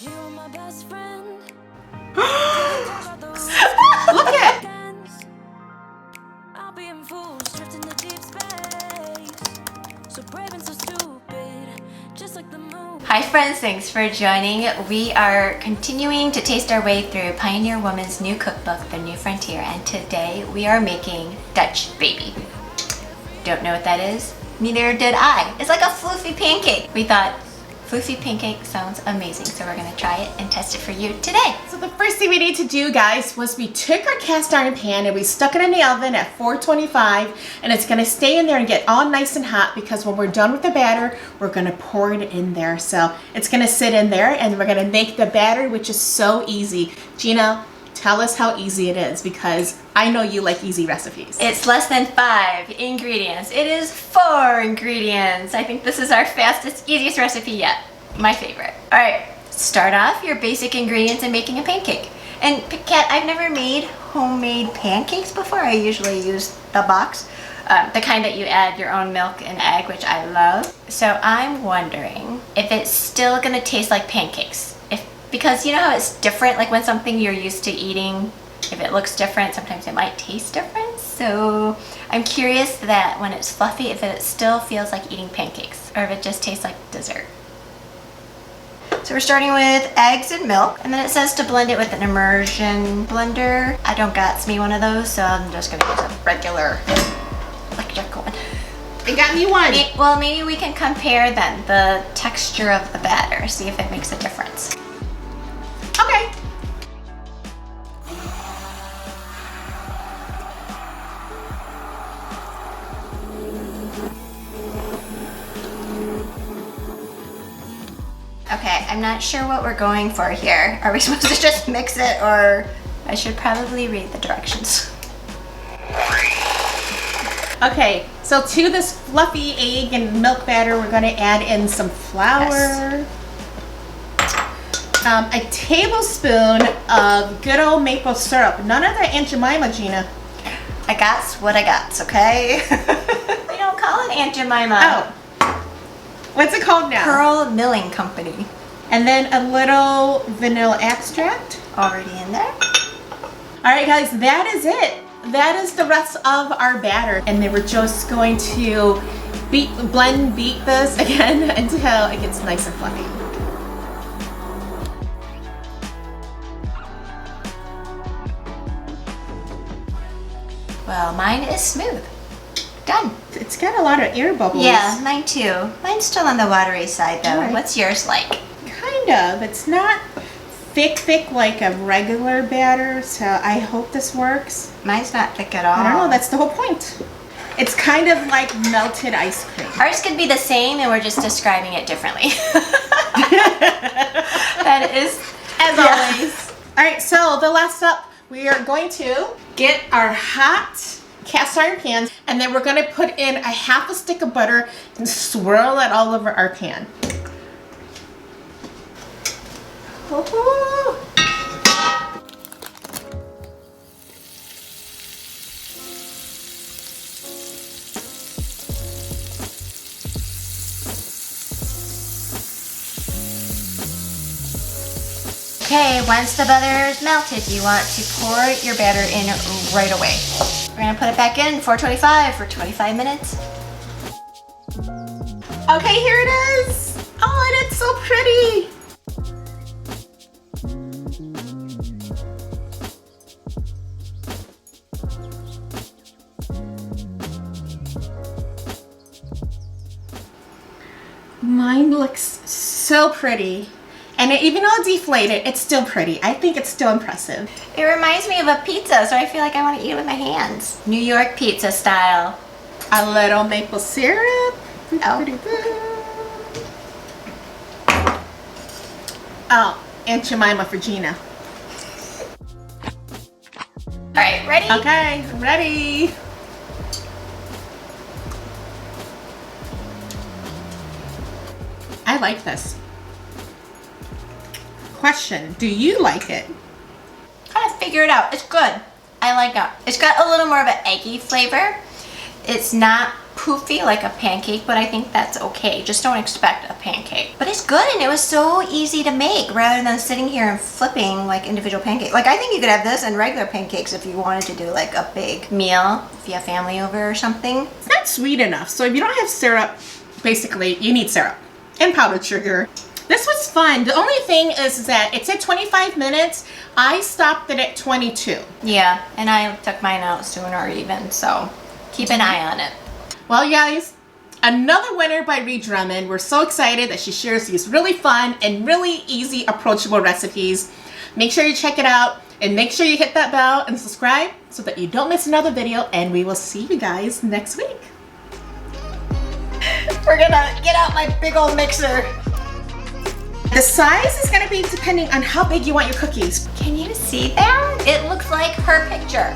You're my best friend. Look at. I'll be in fools drifting to deep space. So brave and so stupid, just like the moon. Hi friends, thanks for joining. We are continuing to taste our way through Pioneer Woman's new cookbook, The New Frontier, and today we are making Dutch baby. Don't know what that is? Neither did I. It's like a floofy pancake. We thought floofy pancake sounds amazing, so we're gonna try it and test it for you today. So the first thing we need to do, guys, was we took our cast iron pan and we stuck it in the oven at 425, and it's gonna stay in there and get all nice and hot because when we're done with the batter, we're gonna pour it in there. So it's gonna sit in there and we're gonna make the batter, which is so easy. Gina, tell us how easy it is because I know you like easy recipes. It's less than 5 ingredients. It is 4 ingredients. I think this is our fastest, easiest recipe yet. My favorite. All right, start off your basic ingredients in making a pancake. And Kat, I've never made homemade pancakes before. I usually use the box, the kind that you add your own milk and egg, which I love. So I'm wondering if it's still gonna taste like pancakes. Because you know how it's different, like when something you're used to eating, if it looks different, sometimes it might taste different. So I'm curious that when it's fluffy, if it still feels like eating pancakes or if it just tastes like dessert. So we're starting with eggs and milk, and then it says to blend it with an immersion blender. I don't got me one of those, so I'm just gonna use a regular electric one. I got me one. Well, maybe we can compare then the texture of the batter, see if it makes a difference. Okay. Okay, I'm not sure what we're going for here. Are we supposed to just mix it, or I should probably read the directions. Okay, so to this fluffy egg and milk batter, we're gonna add in some flour. Yes. A tablespoon of good old maple syrup. None of the Aunt Jemima, Gina. I got what I got, okay? We don't call it Aunt Jemima. Oh. What's it called now? Pearl Milling Company. And then a little vanilla extract. Already in there. All right, guys, that is it. That is the rest of our batter. And then we're just going to beat this again until it gets nice and fluffy. Well, mine is smooth. Done. It's got a lot of air bubbles. Yeah, mine too. Mine's still on the watery side though. All right. What's yours like? Kind of. It's not thick like a regular batter, so I hope this works. Mine's not thick at all. I don't know, that's the whole point. It's kind of like melted ice cream. Ours could be the same and we're just describing it differently. That is, as always. All right, so the last step, we are going to get our hot cast iron pan, and then we're gonna put in a half a stick of butter and swirl it all over our pan. Woohoo! Okay, once the butter is melted, you want to pour your batter in right away. We're gonna put it back in 425 for 25 minutes. Okay, here it is. Oh, and it's so pretty. Mine looks so pretty. And even though it's deflated, it's still pretty. I think it's still impressive. It reminds me of a pizza, so I feel like I want to eat it with my hands. New York pizza style. A little maple syrup. Oh. Pretty good. Oh, Aunt Jemima for Gina. All right, ready? Okay, ready. I like this. Question, do you like it? Kind of figure it out. It's good. I like it. It's got a little more of an eggy flavor. It's not poofy like a pancake, but I think that's okay. Just don't expect a pancake. But it's good, and it was so easy to make rather than sitting here and flipping like individual pancakes. Like I think you could have this and regular pancakes if you wanted to do like a big meal, if you have family over or something. It's not sweet enough, so if you don't have syrup, basically you need syrup and powdered sugar. This was fun. The only thing is that it said 25 minutes. I stopped it at 22. Yeah, and I took mine out sooner even, so keep an eye on it. Well, guys, another winner by Ree Drummond. We're so excited that she shares these really fun and really easy, approachable recipes. Make sure you check it out and make sure you hit that bell and subscribe so that you don't miss another video, and we will see you guys next week. We're gonna get out my big old mixer. The size is gonna be depending on how big you want your cookies. Can you see that? It looks like her picture.